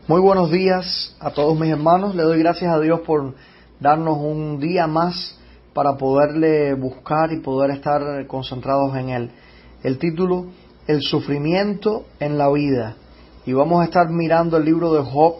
Muy buenos días a todos mis hermanos. Le doy gracias a Dios por darnos un día más para poderle buscar y poder estar concentrados en Él. El título, El sufrimiento en la vida. Y vamos a estar mirando el libro de Job.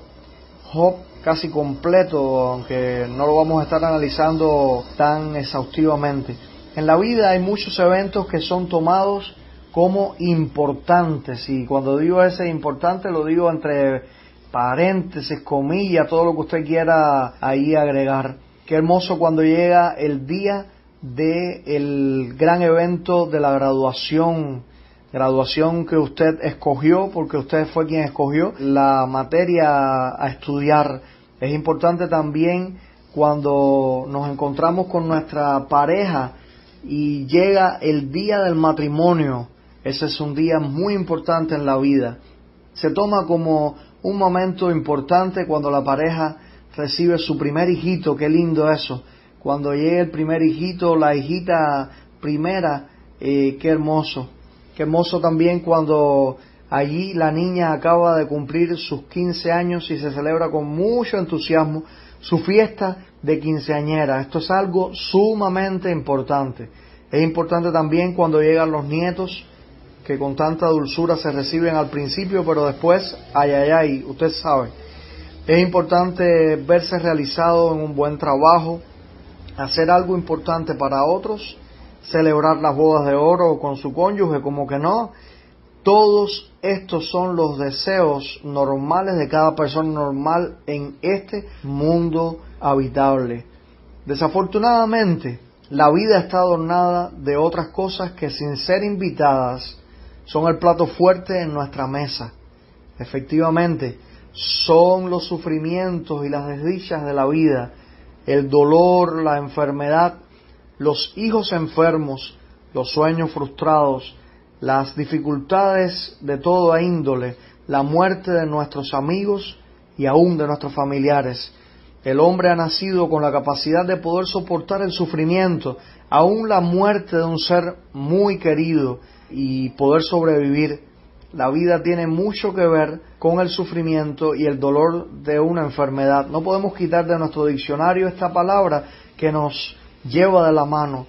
Job casi completo, aunque no lo vamos a estar analizando tan exhaustivamente. En la vida hay muchos eventos que son tomados como importantes. Y cuando digo ese importante, lo digo entre paréntesis, comillas, todo lo que usted quiera ahí agregar. Qué hermoso cuando llega el día del gran evento de la graduación que usted escogió, porque usted fue quien escogió la materia a estudiar. Es importante también cuando nos encontramos con nuestra pareja y llega el día del matrimonio. Ese es un día muy importante en la vida. Se toma como un momento importante cuando la pareja recibe su primer hijito. Qué lindo eso. Cuando llega el primer hijito, la hijita primera, qué hermoso. Qué hermoso también cuando allí la niña acaba de cumplir sus 15 años y se celebra con mucho entusiasmo su fiesta de quinceañera. Esto es algo sumamente importante. Es importante también cuando llegan los nietos, que con tanta dulzura se reciben al principio, pero después, ay, usted sabe. Es importante verse realizado en un buen trabajo, hacer algo importante para otros, celebrar las bodas de oro con su cónyuge, como que no. Todos estos son los deseos normales de cada persona normal en este mundo habitable. Desafortunadamente, la vida está adornada de otras cosas que, sin ser invitadas, son el plato fuerte en nuestra mesa. Efectivamente, son los sufrimientos y las desdichas de la vida, el dolor, la enfermedad, los hijos enfermos, los sueños frustrados, las dificultades de toda índole, la muerte de nuestros amigos y aún de nuestros familiares. El hombre ha nacido con la capacidad de poder soportar el sufrimiento, aún la muerte de un ser muy querido, y poder sobrevivir. La vida tiene mucho que ver con el sufrimiento y el dolor de una enfermedad. No podemos quitar de nuestro diccionario esta palabra que nos lleva de la mano.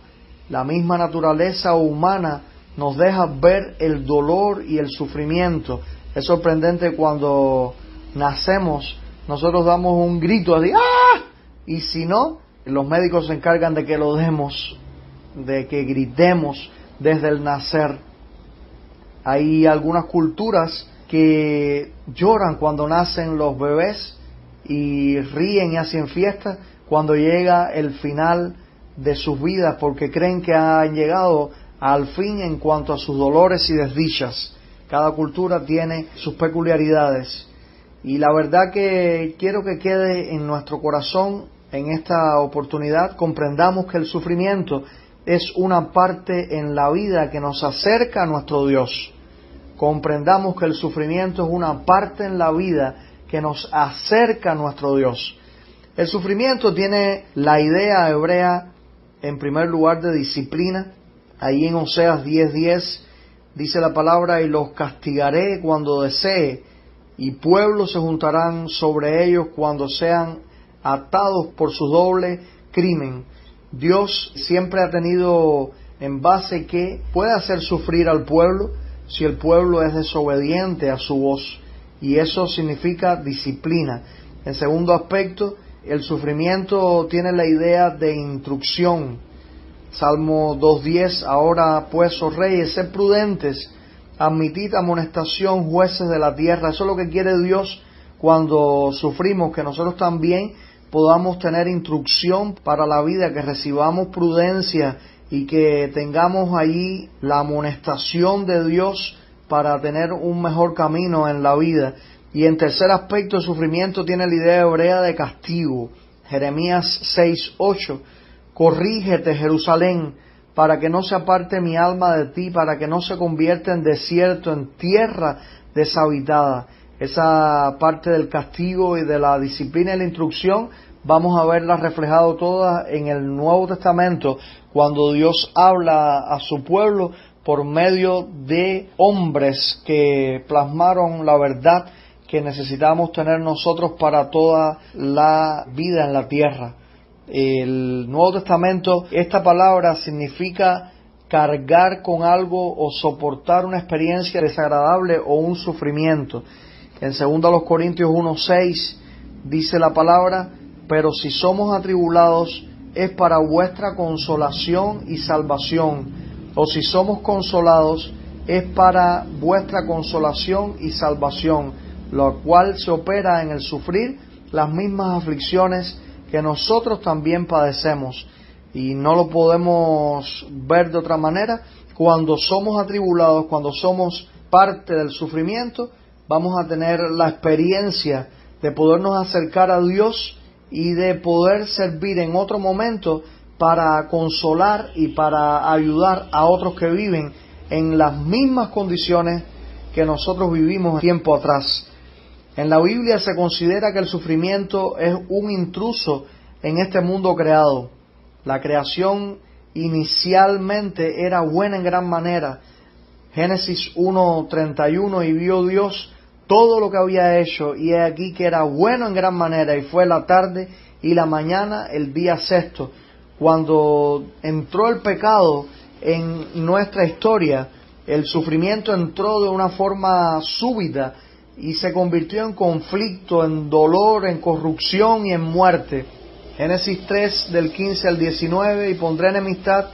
La misma naturaleza humana nos deja ver el dolor y el sufrimiento. Es sorprendente cuando nacemos, nosotros damos un grito así, ¡ah! Y si no, los médicos se encargan de que lo demos, de que gritemos desde el nacer. Hay algunas culturas que lloran cuando nacen los bebés y ríen y hacen fiesta cuando llega el final de sus vidas, porque creen que han llegado al fin en cuanto a sus dolores y desdichas. Cada cultura tiene sus peculiaridades. Y la verdad que quiero que quede en nuestro corazón en esta oportunidad, comprendamos que el sufrimiento es una parte en la vida que nos acerca a nuestro Dios. Comprendamos que el sufrimiento es una parte en la vida que nos acerca a nuestro Dios. El sufrimiento tiene la idea hebrea, en primer lugar, de disciplina. Ahí en Oseas 10:10 dice la palabra: y los castigaré cuando desee, y pueblos se juntarán sobre ellos cuando sean atados por su doble crimen. Dios siempre ha tenido en base que puede hacer sufrir al pueblo si el pueblo es desobediente a su voz, y eso significa disciplina. En segundo aspecto, el sufrimiento tiene la idea de instrucción. Salmo 2:10: ahora pues, oh reyes, sed prudentes, admitid amonestación, jueces de la tierra. Eso es lo que quiere Dios cuando sufrimos, que nosotros también podamos tener instrucción para la vida, que recibamos prudencia y que tengamos allí la amonestación de Dios para tener un mejor camino en la vida. Y en tercer aspecto, el sufrimiento tiene la idea hebrea de castigo. Jeremías 6:8: corrígete, Jerusalén, para que no se aparte mi alma de ti, para que no se convierta en desierto, en tierra deshabitada. Esa parte del castigo y de la disciplina y la instrucción vamos a verla reflejado toda en el Nuevo Testamento, cuando Dios habla a su pueblo por medio de hombres que plasmaron la verdad que necesitamos tener nosotros para toda la vida en la tierra. El Nuevo Testamento, esta palabra significa cargar con algo o soportar una experiencia desagradable o un sufrimiento. En 2 Corintios 1:6 dice la palabra: pero si somos atribulados es para vuestra consolación y salvación, o si somos consolados es para vuestra consolación y salvación, lo cual se opera en el sufrir las mismas aflicciones que nosotros también padecemos. Y no lo podemos ver de otra manera. Cuando somos atribulados, cuando somos parte del sufrimiento, vamos a tener la experiencia de podernos acercar a Dios y de poder servir en otro momento para consolar y para ayudar a otros que viven en las mismas condiciones que nosotros vivimos tiempo atrás. En la Biblia se considera que el sufrimiento es un intruso en este mundo creado. La creación inicialmente era buena en gran manera. Génesis 1:31: y vio Dios todo lo que había hecho, y he aquí que era bueno en gran manera, y fue la tarde y la mañana el día sexto. Cuando entró el pecado en nuestra historia, el sufrimiento entró de una forma súbita y se convirtió en conflicto, en dolor, en corrupción y en muerte. Génesis 3 del 15 al 19: y pondré enemistad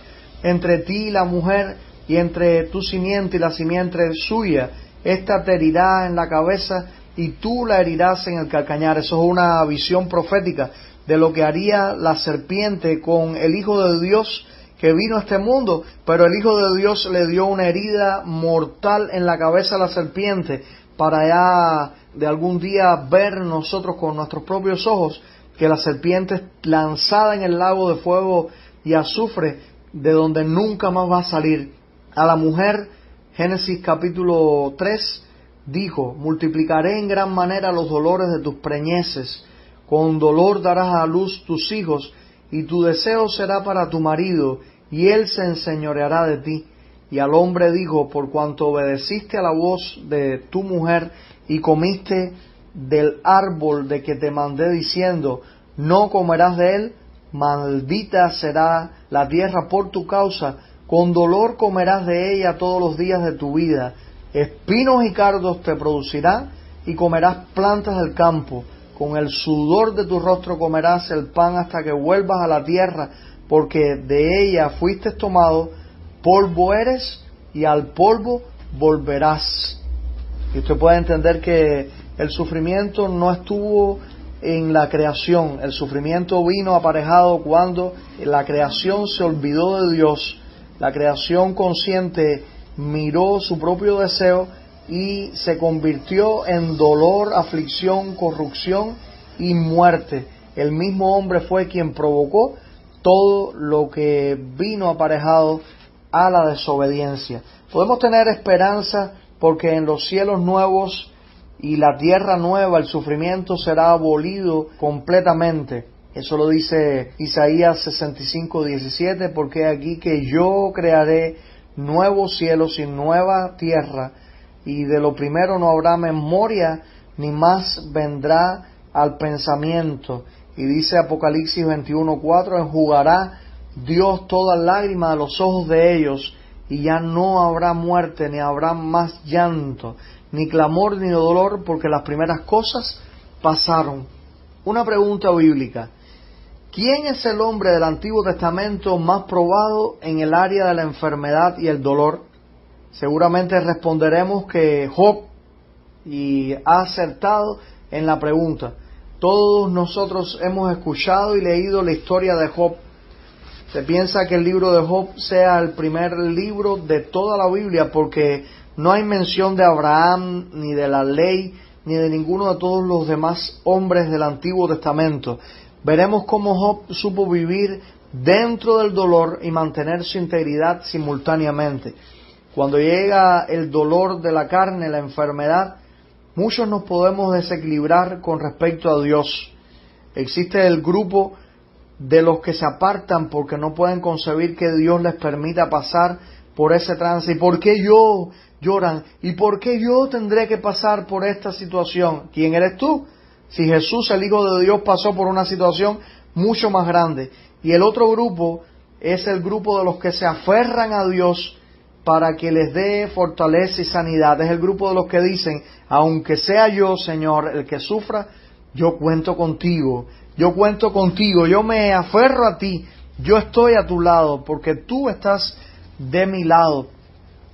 entre ti y la mujer, y entre tu simiente y la simiente suya. Esta te herirá en la cabeza y tú la herirás en el calcañar. Eso es una visión profética de lo que haría la serpiente con el Hijo de Dios que vino a este mundo, pero el Hijo de Dios le dio una herida mortal en la cabeza a la serpiente, para ya de algún día ver nosotros con nuestros propios ojos que la serpiente es lanzada en el lago de fuego y azufre, de donde nunca más va a salir. A la mujer, Génesis capítulo 3, dijo: multiplicaré en gran manera los dolores de tus preñeces, con dolor darás a luz tus hijos, y tu deseo será para tu marido, y él se enseñoreará de ti. Y al hombre dijo: por cuanto obedeciste a la voz de tu mujer, y comiste del árbol de que te mandé diciendo: no comerás de él, maldita será la tierra por tu causa, con dolor comerás de ella todos los días de tu vida, espinos y cardos te producirá, y comerás plantas del campo, con el sudor de tu rostro comerás el pan hasta que vuelvas a la tierra, porque de ella fuiste tomado, polvo eres y al polvo volverás. Y usted puede entender que el sufrimiento no estuvo en la creación. El sufrimiento vino aparejado cuando la creación se olvidó de Dios. La creación consciente miró su propio deseo y se convirtió en dolor, aflicción, corrupción y muerte. El mismo hombre fue quien provocó todo lo que vino aparejado a la desobediencia. Podemos tener esperanza porque en los cielos nuevos y la tierra nueva el sufrimiento será abolido completamente. Eso lo dice Isaías 65:17: porque aquí que yo crearé nuevos cielos y nueva tierra, y de lo primero no habrá memoria, ni más vendrá al pensamiento. Y dice Apocalipsis 21:4: enjugará Dios toda lágrima de los ojos de ellos, y ya no habrá muerte, ni habrá más llanto, ni clamor, ni dolor, porque las primeras cosas pasaron. Una pregunta bíblica: ¿quién es el hombre del Antiguo Testamento más probado en el área de la enfermedad y el dolor? Seguramente responderemos que Job, y ha acertado en la pregunta. Todos nosotros hemos escuchado y leído la historia de Job. Se piensa que el libro de Job sea el primer libro de toda la Biblia porque no hay mención de Abraham, ni de la ley, ni de ninguno de todos los demás hombres del Antiguo Testamento. Veremos cómo Job supo vivir dentro del dolor y mantener su integridad simultáneamente. Cuando llega el dolor de la carne, la enfermedad, muchos nos podemos desequilibrar con respecto a Dios. Existe el grupo de los que se apartan porque no pueden concebir que Dios les permita pasar por ese trance. ¿Y por qué yo? lloran. ¿Y por qué yo tendré que pasar por esta situación? ¿Quién eres tú? Si Jesús, el Hijo de Dios, pasó por una situación mucho más grande. Y el otro grupo es el grupo de los que se aferran a Dios para que les dé fortaleza y sanidad. Es el grupo de los que dicen, aunque sea yo, Señor, el que sufra, yo cuento contigo, yo me aferro a ti, yo estoy a tu lado, porque tú estás de mi lado.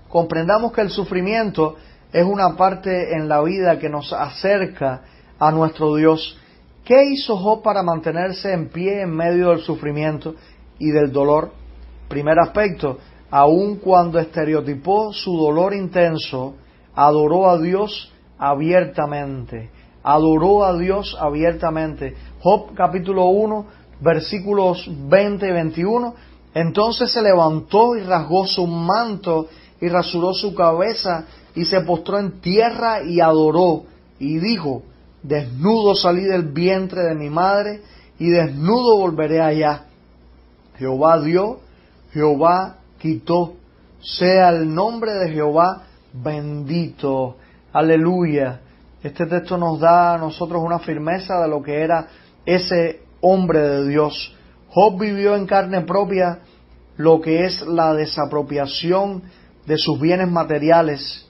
Comprendamos que el sufrimiento es una parte en la vida que nos acerca a nuestro Dios. ¿Qué hizo Job para mantenerse en pie en medio del sufrimiento y del dolor? Primer aspecto, aun cuando estereotipó su dolor intenso, adoró a Dios abiertamente. Adoró a Dios abiertamente. Job capítulo 1, versículos 20 y 21. Entonces se levantó y rasgó su manto y rasuró su cabeza y se postró en tierra y adoró. Y dijo, desnudo salí del vientre de mi madre y desnudo volveré allá. Jehová dio, Jehová quitó. Sea el nombre de Jehová bendito. Aleluya. Este texto nos da a nosotros una firmeza de lo que era ese hombre de Dios. Job vivió en carne propia lo que es la desapropiación de sus bienes materiales,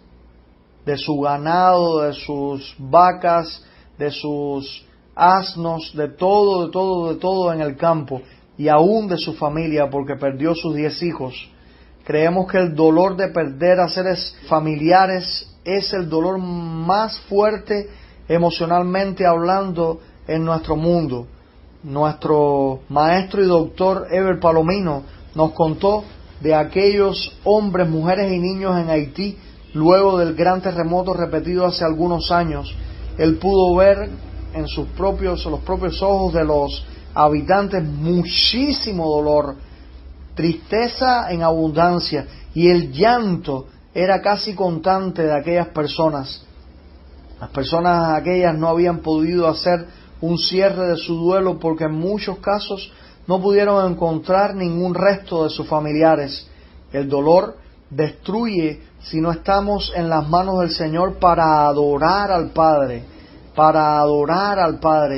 de su ganado, de sus vacas, de sus asnos, de todo en el campo, y aún de su familia, porque perdió sus 10 hijos. Creemos que el dolor de perder a seres familiares es el dolor más fuerte emocionalmente hablando en nuestro mundo. Nuestro maestro y doctor Eber Palomino nos contó de aquellos hombres, mujeres y niños en Haití luego del gran terremoto repetido hace algunos años. Él pudo ver en los propios ojos de los habitantes muchísimo dolor, tristeza en abundancia, y el llanto era casi constante de aquellas personas. Las personas aquellas no habían podido hacer un cierre de su duelo porque en muchos casos no pudieron encontrar ningún resto de sus familiares. El dolor destruye si no estamos en las manos del Señor para adorar al Padre,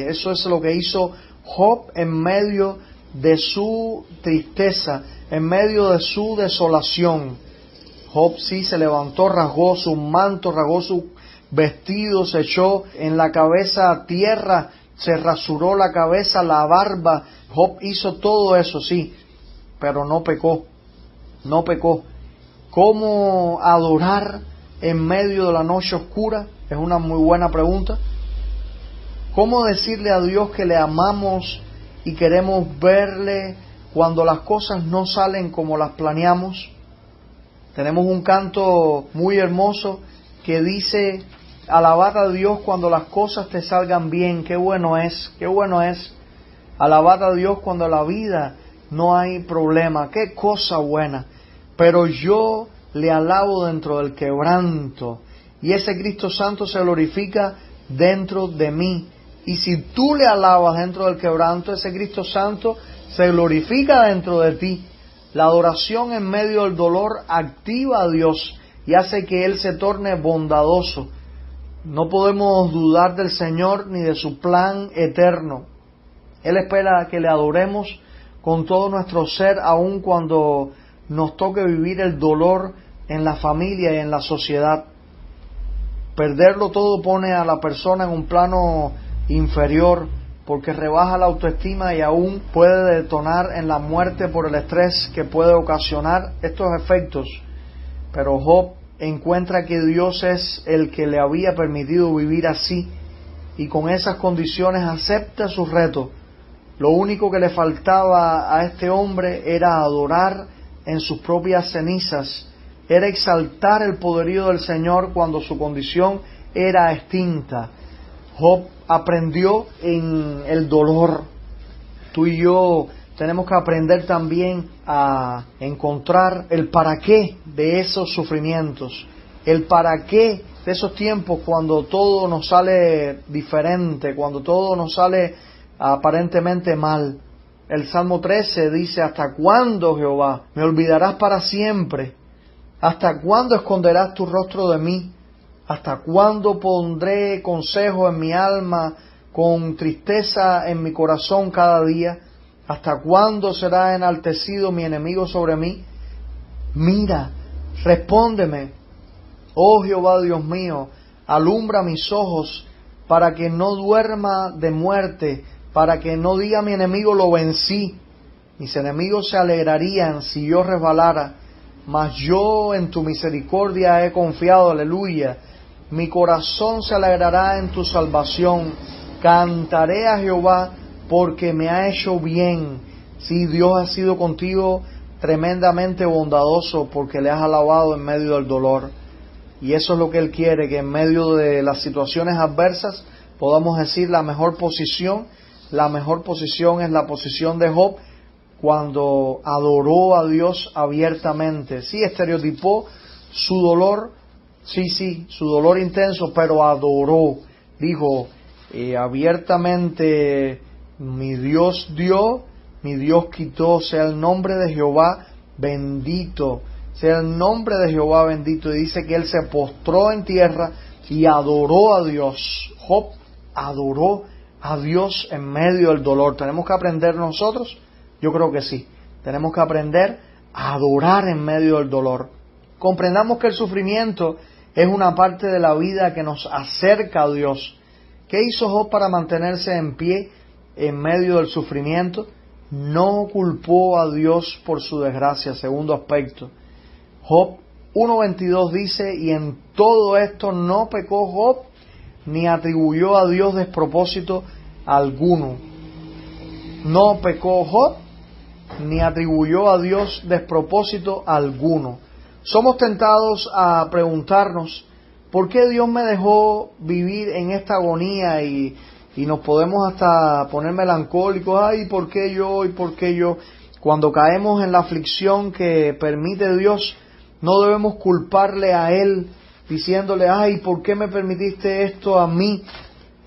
Eso es lo que hizo Job en medio de su tristeza, en medio de su desolación. Job sí se levantó, rasgó su manto, rasgó su vestido, se echó en la cabeza tierra, se rasuró la cabeza, la barba. Job hizo todo eso, sí, pero no pecó. ¿Cómo adorar en medio de la noche oscura? Es una muy buena pregunta. ¿Cómo decirle a Dios que le amamos y queremos verle cuando las cosas no salen como las planeamos? Tenemos un canto muy hermoso que dice, alabad a Dios cuando las cosas te salgan bien, qué bueno es. Alabad a Dios cuando en la vida no hay problema, qué cosa buena. Pero yo le alabo dentro del quebranto, y ese Cristo Santo se glorifica dentro de mí. Y si tú le alabas dentro del quebranto, ese Cristo Santo se glorifica dentro de ti. La adoración en medio del dolor activa a Dios y hace que Él se torne bondadoso. No podemos dudar del Señor ni de su plan eterno. Él espera que le adoremos con todo nuestro ser, aun cuando nos toque vivir el dolor en la familia y en la sociedad. Perderlo todo pone a la persona en un plano inferior, porque rebaja la autoestima y aún puede detonar en la muerte por el estrés que puede ocasionar estos efectos. Pero Job encuentra que Dios es el que le había permitido vivir así, y con esas condiciones acepta su reto. Lo único que le faltaba a este hombre era adorar en sus propias cenizas, era exaltar el poderío del Señor cuando su condición era extinta. Job aprendió en el dolor. Tú y yo tenemos que aprender también a encontrar el para qué de esos sufrimientos, el para qué de esos tiempos cuando todo nos sale diferente, cuando todo nos sale aparentemente mal. El Salmo 13 dice, ¿hasta cuándo, Jehová? ¿Me olvidarás para siempre? ¿Hasta cuándo esconderás tu rostro de mí? ¿Hasta cuándo pondré consejo en mi alma, con tristeza en mi corazón cada día? ¿Hasta cuándo será enaltecido mi enemigo sobre mí? Mira, respóndeme, oh Jehová Dios mío, alumbra mis ojos, para que no duerma de muerte, para que no diga mi enemigo lo vencí. Mis enemigos se alegrarían si yo resbalara, mas yo en tu misericordia he confiado, aleluya. Mi corazón se alegrará en tu salvación. Cantaré a Jehová porque me ha hecho bien. Sí, Dios ha sido contigo tremendamente bondadoso porque le has alabado en medio del dolor. Y eso es lo que Él quiere, que en medio de las situaciones adversas podamos decir la mejor posición es la posición de Job, cuando adoró a Dios abiertamente. Sí, estereotipó su dolor, su dolor intenso, pero adoró. Dijo abiertamente, mi Dios dio, mi Dios quitó, sea el nombre de Jehová bendito, sea el nombre de Jehová bendito. Y dice que él se postró en tierra y adoró a Dios. Job adoró a Dios en medio del dolor. ¿Tenemos que aprender nosotros? Yo creo que sí. Tenemos que aprender a adorar en medio del dolor. Comprendamos que el sufrimiento es una parte de la vida que nos acerca a Dios. ¿Qué hizo Job para mantenerse en pie en medio del sufrimiento? No culpó a Dios por su desgracia. Segundo aspecto, Job 1:22 dice, y en todo esto no pecó Job, ni atribuyó a Dios despropósito alguno. No pecó Job, ni atribuyó a Dios despropósito alguno. Somos tentados a preguntarnos, ¿por qué Dios me dejó vivir en esta agonía? Y nos podemos hasta poner melancólicos. Ay, ¿por qué yo? ¿Y por qué yo? Cuando caemos en la aflicción que permite Dios, no debemos culparle a Él, diciéndole, ay, ¿por qué me permitiste esto a mí?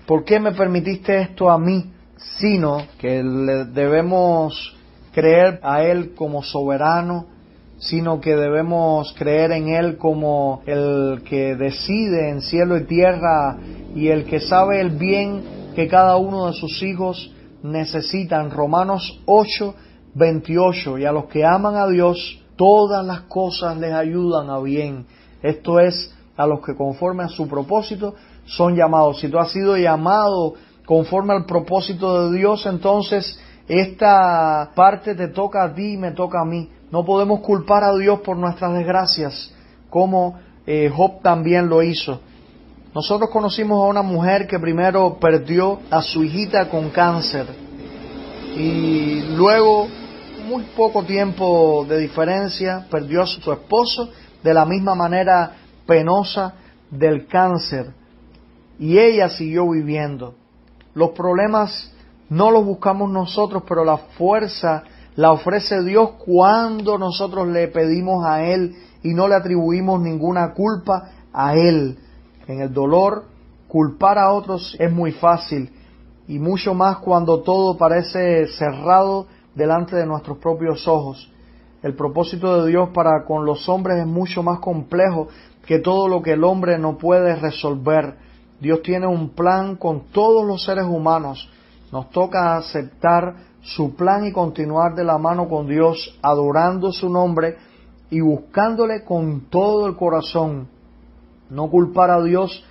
¿Por qué me permitiste esto a mí? Sino que le debemos creer a Él como soberano, sino que debemos creer en Él como el que decide en cielo y tierra y el que sabe el bien que cada uno de sus hijos necesitan. Romanos 8:28, y a los que aman a Dios, todas las cosas les ayudan a bien. Esto es, a los que conforme a su propósito son llamados. Si tú has sido llamado conforme al propósito de Dios, entonces esta parte te toca a ti y me toca a mí. No podemos culpar a Dios por nuestras desgracias, como Job también lo hizo. Nosotros conocimos a una mujer que primero perdió a su hijita con cáncer y luego, muy poco tiempo de diferencia, perdió a su esposo de la misma manera penosa del cáncer, y ella siguió viviendo. Los problemas no los buscamos nosotros, pero la fuerza la ofrece Dios cuando nosotros le pedimos a Él y no le atribuimos ninguna culpa a Él. En el dolor, culpar a otros es muy fácil, y mucho más cuando todo parece cerrado delante de nuestros propios ojos. El propósito de Dios para con los hombres es mucho más complejo que todo lo que el hombre no puede resolver. Dios tiene un plan con todos los seres humanos. Nos toca aceptar su plan y continuar de la mano con Dios, adorando su nombre y buscándole con todo el corazón. No culpar a Dios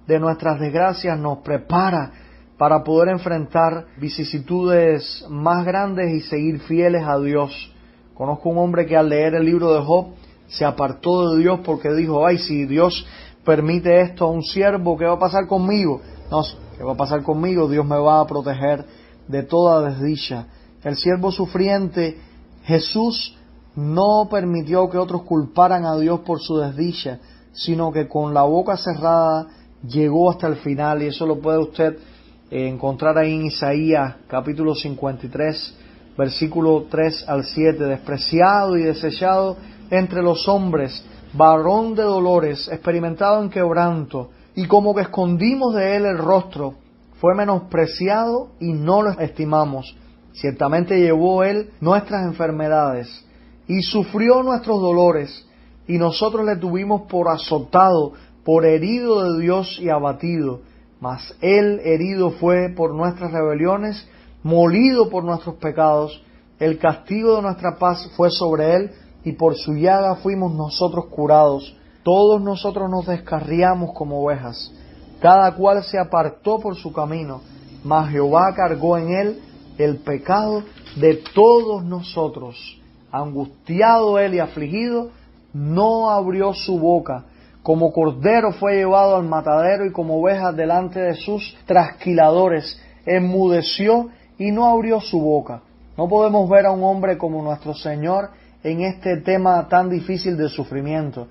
de nuestras desgracias nos prepara para poder enfrentar vicisitudes más grandes y seguir fieles a Dios. Conozco un hombre que al leer el libro de Job se apartó de Dios porque dijo, ay, si Dios permite esto a un siervo, ¿qué va a pasar conmigo? No, ¿qué va a pasar conmigo? Dios me va a proteger de toda desdicha. El siervo sufriente, Jesús, no permitió que otros culparan a Dios por su desdicha, sino que con la boca cerrada llegó hasta el final, y eso lo puede usted encontrar ahí en Isaías capítulo 53, versículo 3 al 7. Despreciado y desechado entre los hombres, varón de dolores, experimentado en quebranto, y como que escondimos de él el rostro, fue menospreciado y no lo estimamos. Ciertamente llevó él nuestras enfermedades y sufrió nuestros dolores, y nosotros le tuvimos por azotado, por herido de Dios y abatido. Mas él herido fue por nuestras rebeliones, molido por nuestros pecados. El castigo de nuestra paz fue sobre él, y por su llaga fuimos nosotros curados. Todos nosotros nos descarriamos como ovejas, cada cual se apartó por su camino, mas Jehová cargó en él el pecado de todos nosotros. Angustiado él y afligido, no abrió su boca. Como cordero fue llevado al matadero, y como oveja delante de sus trasquiladores, enmudeció y no abrió su boca. No podemos ver a un hombre como nuestro Señor en este tema tan difícil de sufrimiento.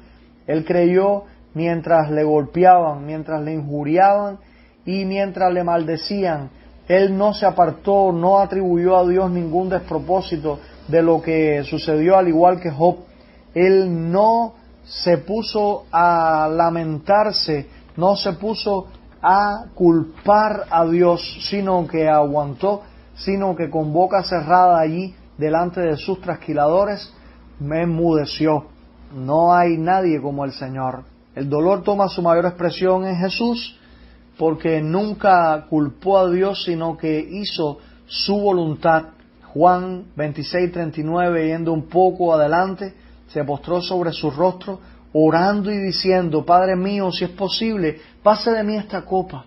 Él creyó mientras le golpeaban, mientras le injuriaban y mientras le maldecían. Él no se apartó, no atribuyó a Dios ningún despropósito de lo que sucedió, al igual que Job. Él no se puso a lamentarse, no se puso a culpar a Dios, sino que aguantó, sino que con boca cerrada allí delante de sus trasquiladores me enmudeció. No hay nadie como el Señor. El dolor toma su mayor expresión en Jesús, porque nunca culpó a Dios, sino que hizo su voluntad. Juan 26:39, yendo un poco adelante, se postró sobre su rostro, orando y diciendo: Padre mío, si es posible, pase de mí esta copa,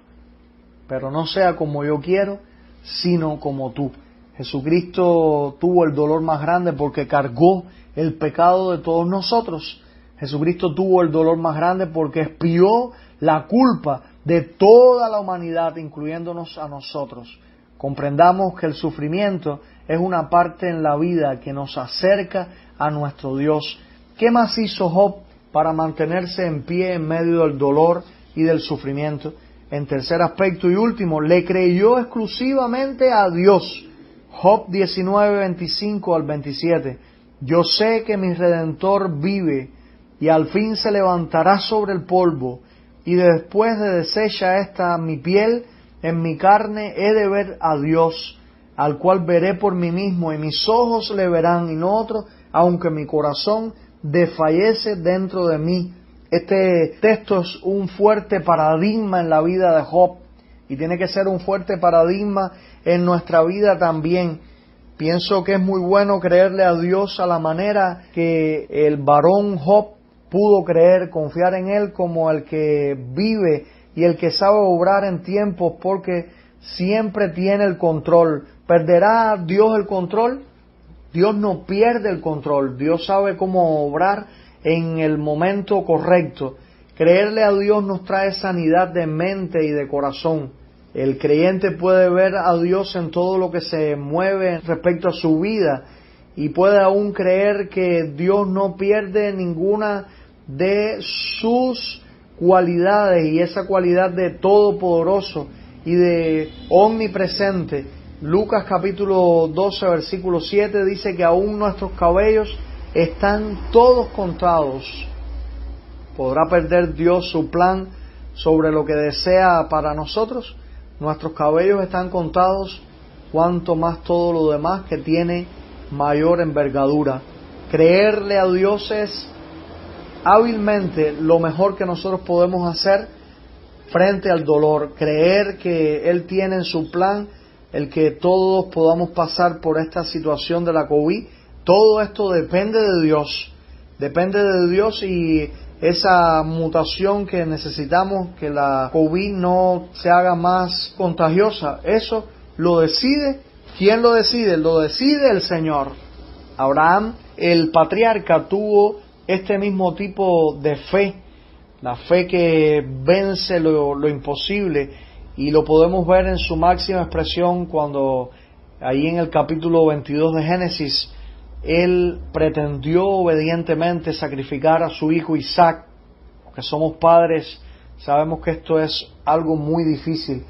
pero no sea como yo quiero, sino como tú. Jesucristo tuvo el dolor más grande porque cargó el pecado de todos nosotros. Jesucristo tuvo el dolor más grande porque expió la culpa de toda la humanidad, incluyéndonos a nosotros. Comprendamos que el sufrimiento es una parte en la vida que nos acerca a nuestro Dios. ¿Qué más hizo Job para mantenerse en pie en medio del dolor y del sufrimiento? En tercer aspecto y último, le creyó exclusivamente a Dios. Job 19:25 al 27. Yo sé que mi Redentor vive, y al fin se levantará sobre el polvo, y después de deshecha esta mi piel, en mi carne he de ver a Dios, al cual veré por mí mismo, y mis ojos le verán, y no otro, aunque mi corazón desfallece dentro de mí. Este texto es un fuerte paradigma en la vida de Job, y tiene que ser un fuerte paradigma en nuestra vida también. Pienso que es muy bueno creerle a Dios a la manera que el varón Job pudo creer, confiar en Él como el que vive y el que sabe obrar en tiempos, porque siempre tiene el control. ¿Perderá Dios el control? Dios no pierde el control. Dios sabe cómo obrar en el momento correcto. Creerle a Dios nos trae sanidad de mente y de corazón. El creyente puede ver a Dios en todo lo que se mueve respecto a su vida, y puede aún creer que Dios no pierde ninguna de sus cualidades, y esa cualidad de todopoderoso y de omnipresente. Lucas capítulo 12 versículo 7 dice que aún nuestros cabellos están todos contados. ¿Podrá perder Dios su plan sobre lo que desea para nosotros? Nuestros cabellos están contados, cuanto más todo lo demás que tiene mayor envergadura. Creerle a Dios es hábilmente lo mejor que nosotros podemos hacer frente al dolor. Creer que Él tiene en su plan el que todos podamos pasar por esta situación de la COVID. Todo esto depende de Dios. Depende de Dios, y esa mutación que necesitamos, que la COVID no se haga más contagiosa, eso lo decide. ¿Quién lo decide? Lo decide el Señor. Abraham, el patriarca, tuvo este mismo tipo de fe, la fe que vence lo imposible, y lo podemos ver en su máxima expresión cuando ahí en el capítulo 22 de Génesis él pretendió obedientemente sacrificar a su hijo Isaac. Porque somos padres, sabemos que esto es algo muy difícil.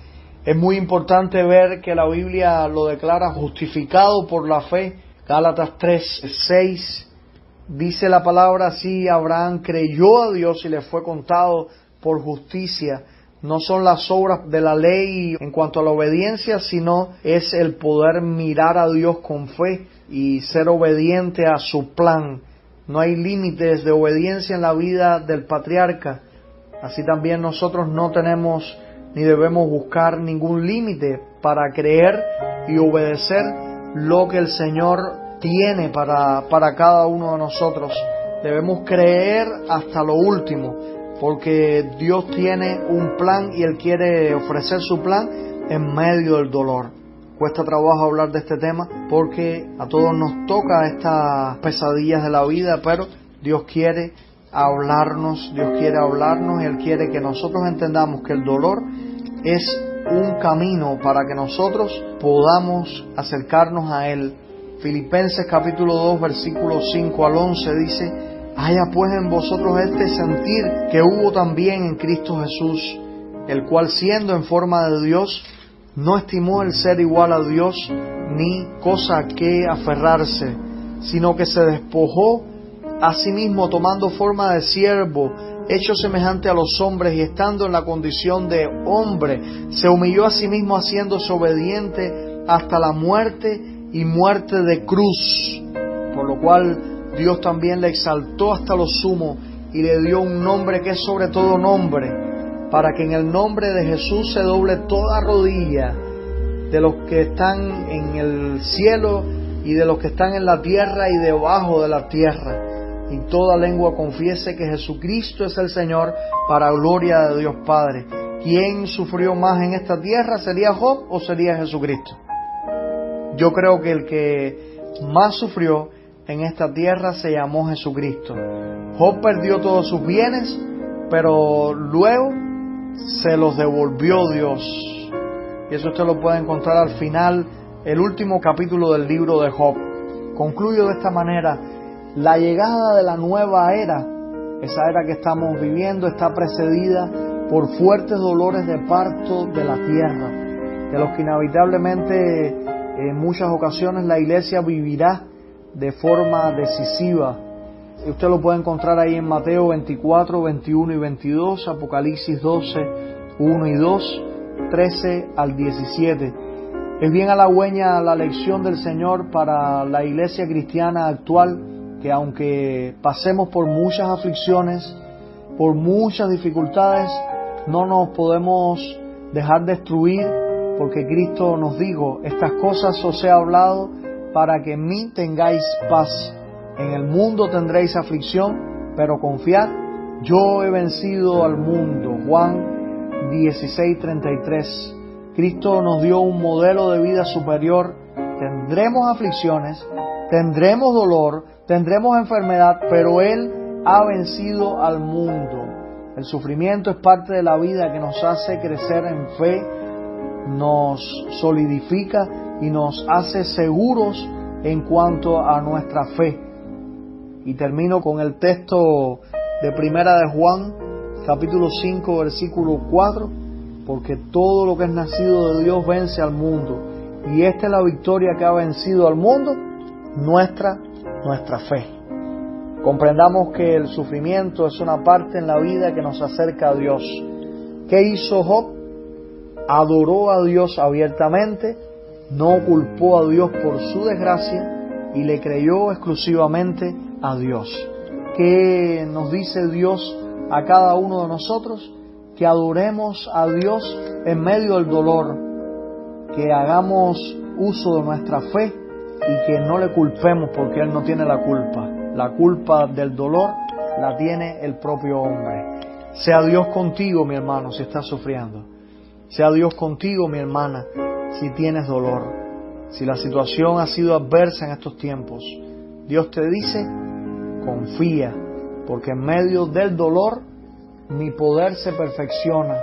Es muy importante ver que la Biblia lo declara justificado por la fe. Gálatas 3:6 dice la palabra así: Abraham creyó a Dios y le fue contado por justicia. No son las obras de la ley en cuanto a la obediencia, sino es el poder mirar a Dios con fe y ser obediente a su plan. No hay límites de obediencia en la vida del patriarca. Así también nosotros no tenemos ni debemos buscar ningún límite para creer y obedecer lo que el Señor tiene para cada uno de nosotros. Debemos creer hasta lo último, porque Dios tiene un plan y Él quiere ofrecer su plan en medio del dolor. Cuesta trabajo hablar de este tema porque a todos nos toca estas pesadillas de la vida, pero Dios quiere hablarnos y Él quiere que nosotros entendamos que el dolor es un camino para que nosotros podamos acercarnos a Él. Filipenses capítulo 2 versículos 5 al 11 dice: haya pues en vosotros este sentir que hubo también en Cristo Jesús, el cual siendo en forma de Dios, no estimó el ser igual a Dios ni cosa a que aferrarse, sino que se despojó a sí mismo, tomando forma de siervo, hecho semejante a los hombres, y estando en la condición de hombre, se humilló a sí mismo, haciéndose obediente hasta la muerte y muerte de cruz, por lo cual Dios también le exaltó hasta lo sumo y le dio un nombre que es sobre todo nombre, para que en el nombre de Jesús se doble toda rodilla de los que están en el cielo y de los que están en la tierra y debajo de la tierra, y toda lengua confiese que Jesucristo es el Señor, para gloria de Dios Padre. ¿Quién sufrió más en esta tierra? ¿Sería Job o sería Jesucristo? Yo creo que el que más sufrió en esta tierra se llamó Jesucristo. Job perdió todos sus bienes, pero luego se los devolvió Dios. Y eso usted lo puede encontrar al final, el último capítulo del libro de Job. Concluyo de esta manera: la llegada de la nueva era, esa era que estamos viviendo, está precedida por fuertes dolores de parto de la tierra, de los que inevitablemente en muchas ocasiones la iglesia vivirá de forma decisiva. Usted lo puede encontrar ahí en Mateo 24, 21 y 22, Apocalipsis 12, 1 y 2, 13 al 17. Es bien halagüeña la lección del Señor para la iglesia cristiana actual, que aunque pasemos por muchas aflicciones, por muchas dificultades, no nos podemos dejar destruir, porque Cristo nos dijo: estas cosas os he hablado para que en mí tengáis paz. En el mundo tendréis aflicción, pero confiad, yo he vencido al mundo. Juan 16:33. Cristo nos dio un modelo de vida superior. Tendremos aflicciones, tendremos dolor, tendremos enfermedad, pero Él ha vencido al mundo. El sufrimiento es parte de la vida que nos hace crecer en fe, nos solidifica y nos hace seguros en cuanto a nuestra fe. Y termino con el texto de Primera de Juan, capítulo 5, versículo 4, porque todo lo que es nacido de Dios vence al mundo, y esta es la victoria que ha vencido al mundo, nuestra fe. Comprendamos que el sufrimiento es una parte en la vida que nos acerca a Dios. ¿Qué hizo Job? Adoró a Dios abiertamente, no culpó a Dios por su desgracia y le creyó exclusivamente a Dios. ¿Qué nos dice Dios a cada uno de nosotros? Que adoremos a Dios en medio del dolor, que hagamos uso de nuestra fe y que no le culpemos, porque Él no tiene la culpa. La culpa del dolor la tiene el propio hombre. Sea Dios contigo, mi hermano, si estás sufriendo. Sea Dios contigo, mi hermana, si tienes dolor. Si la situación ha sido adversa en estos tiempos, Dios te dice: confía, porque en medio del dolor mi poder se perfecciona,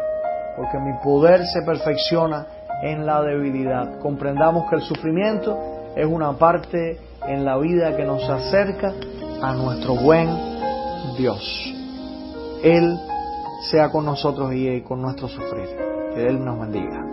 porque mi poder se perfecciona en la debilidad. Comprendamos que el sufrimiento es una parte en la vida que nos acerca a nuestro buen Dios. Él sea con nosotros y con nuestro sufrir. Que Él nos bendiga.